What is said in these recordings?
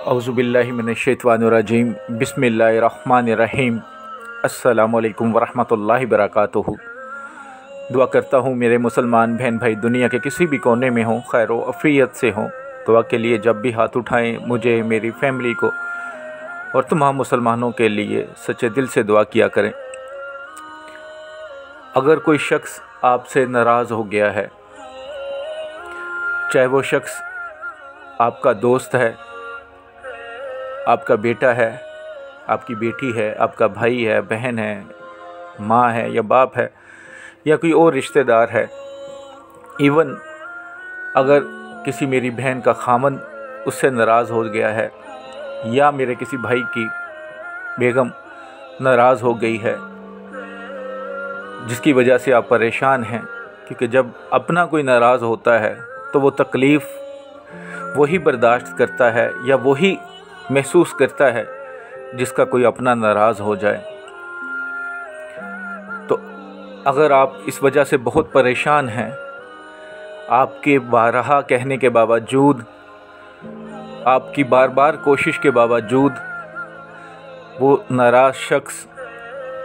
औज़ुबिल्लाहि मिनश्शैतानिर्रजीम बिस्मिल्लाहिर्रहमानिर्रहीम अस्सलामु अलैकुम वरहमतुल्लाहि वबरकातुहू। दुआ करता हूँ मेरे मुसलमान बहन भाई दुनिया के किसी भी कोने में हों, खैर व अफ़ियत से हों। दुआ के लिए जब भी हाथ उठाएं मुझे, मेरी फैमिली को और तमाम मुसलमानों के लिए सच्चे दिल से दुआ किया करें। अगर कोई शख्स आपसे नाराज़ हो गया है, चाहे वो शख्स आपका दोस्त है, आपका बेटा है, आपकी बेटी है, आपका भाई है, बहन है, माँ है या बाप है या कोई और रिश्तेदार है, इवन अगर किसी मेरी बहन का खामन उससे नाराज़ हो गया है या मेरे किसी भाई की बेगम नाराज़ हो गई है जिसकी वजह से आप परेशान हैं, क्योंकि जब अपना कोई नाराज़ होता है तो वो तकलीफ़ वही बर्दाश्त करता है या वही महसूस करता है जिसका कोई अपना नाराज़ हो जाए। तो अगर आप इस वजह से बहुत परेशान हैं, आपके बारहा कहने के बावजूद, आपकी बार बार कोशिश के बावजूद वो नाराज़ शख्स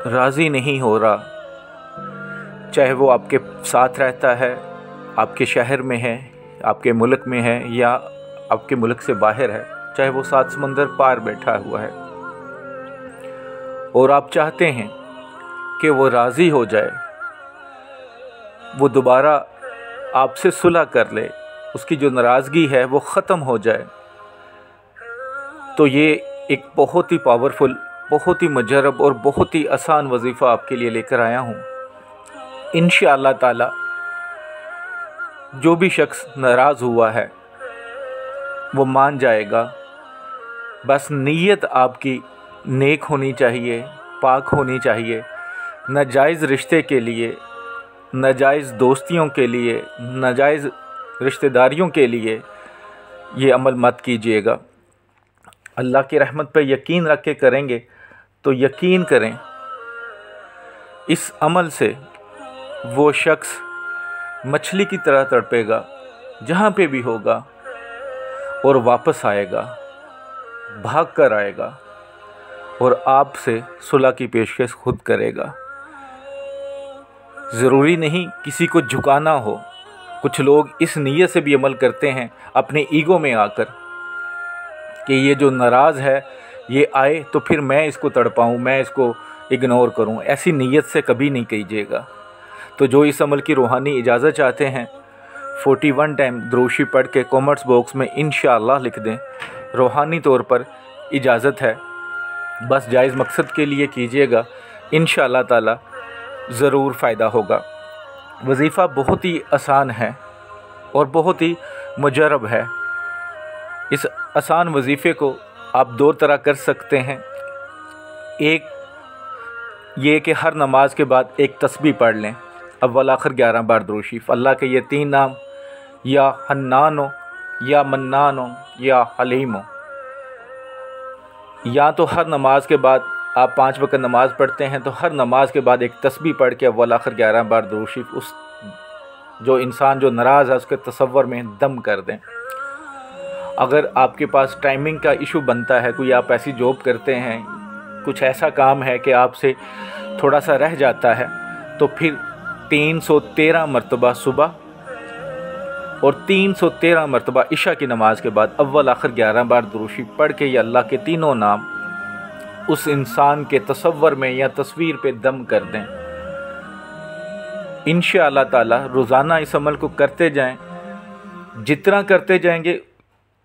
राज़ी नहीं हो रहा, चाहे वो आपके साथ रहता है, आपके शहर में है, आपके मुल्क में है या आपके मुल्क से बाहर है, चाहे वो 7 समंदर पार बैठा हुआ है, और आप चाहते हैं कि वो राज़ी हो जाए, वो दोबारा आपसे सुलह कर ले, उसकी जो नाराज़गी है वो ख़त्म हो जाए, तो ये एक बहुत ही पावरफुल, बहुत ही मुजर्रब और बहुत ही आसान वजीफ़ा आपके लिए लेकर आया हूँ। इंशाअल्लाह ताला जो भी शख्स नाराज़ हुआ है वो मान जाएगा। बस नीयत आपकी नेक होनी चाहिए, पाक होनी चाहिए। नाजायज़ रिश्ते के लिए, नाजायज़ दोस्तियों के लिए, नाजायज़ रिश्तेदारियों के लिए ये अमल मत कीजिएगा। अल्लाह की रहमत पर यकीन रख के करेंगे तो यकीन करें इस अमल से वो शख्स मछली की तरह तड़पेगा जहाँ पे भी होगा और वापस आएगा, भाग कर आएगा और आपसे सुलह की पेशकश खुद करेगा। ज़रूरी नहीं किसी को झुकाना हो। कुछ लोग इस नीयत से भी अमल करते हैं अपने ईगो में आकर कि ये जो नाराज़ है ये आए तो फिर मैं इसको तड़पाऊँ, मैं इसको इग्नोर करूँ। ऐसी नीयत से कभी नहीं कीजिएगा। तो जो इस अमल की रूहानी इजाज़त चाहते हैं 41 टाइम द्रूशी पढ़ के कमेंट्स बॉक्स में इंशाअल्लाह लिख दें। रूहानी तौर पर इजाज़त है, बस जायज़ मकसद के लिए कीजिएगा, इंशाअल्लाह ताला ज़रूर फ़ायदा होगा। वजीफ़ा बहुत ही आसान है और बहुत ही मुजर्रब है। इस आसान वजीफ़े को आप 2 तरह कर सकते हैं। एक ये कि हर नमाज के बाद एक तस्बीह पढ़ लें, अव्वल आखिर 11 बार दुरूद शरीफ। अल्लाह के ये 3 नाम, या हन्नानो, या मन्नानो, या हलीमो। या तो हर नमाज के बाद आप 5 वक्त नमाज पढ़ते हैं तो हर नमाज के बाद एक तस्बीह पढ़ के अव्वल आखिर 11 बार दुरूद शरीफ उस जो इंसान जो नाराज़ है उसके तसव्वुर में दम कर दें। अगर आपके पास टाइमिंग का इशू बनता है, कोई आप ऐसी जॉब करते हैं, कुछ ऐसा काम है कि आपसे थोड़ा सा रह जाता है, तो फिर 313 मरतबा सुबह और 313 मरतबा इशा की नमाज के बाद अव्वल आखिर 11 बार दुरूद शरीफ पढ़ के ये अल्लाह के तीनों नाम उस इंसान के तसव्वुर में या तस्वीर पे दम कर दें। इंशाअल्लाह ताला रोज़ाना इस अमल को करते जाएं। जितना करते जाएंगे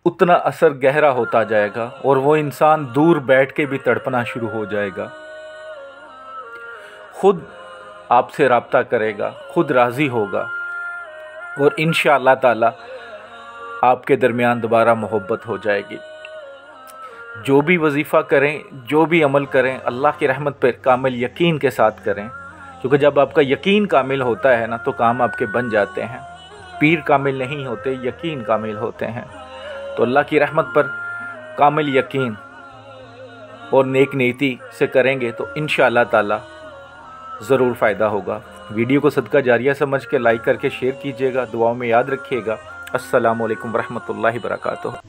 उतना असर गहरा होता जाएगा और वो इंसान दूर बैठ के भी तड़पना शुरू हो जाएगा, खुद आपसे राब्ता करेगा, खुद राज़ी होगा और इंशाअल्लाह ताला आपके दरमियान दोबारा मोहब्बत हो जाएगी। जो भी वजीफ़ा करें, जो भी अमल करें, अल्लाह की रहमत पर कामिल यकीन के साथ करें, क्योंकि जब आपका यकीन कामिल होता है ना तो काम आपके बन जाते हैं। पीर कामिल नहीं होते, यकीन कामिल होते हैं। तो अल्लाह की रहमत पर कामिल यकीन और नेक नीयती से करेंगे तो इंशाअल्लाह ताला ज़रूर फ़ायदा होगा। वीडियो को सदका जारिया समझ के लाइक करके शेयर कीजिएगा। दुआओं में याद रखिएगा। अस्सलामु अलैकुम वरहमतुल्लाहि वबरकातुहू।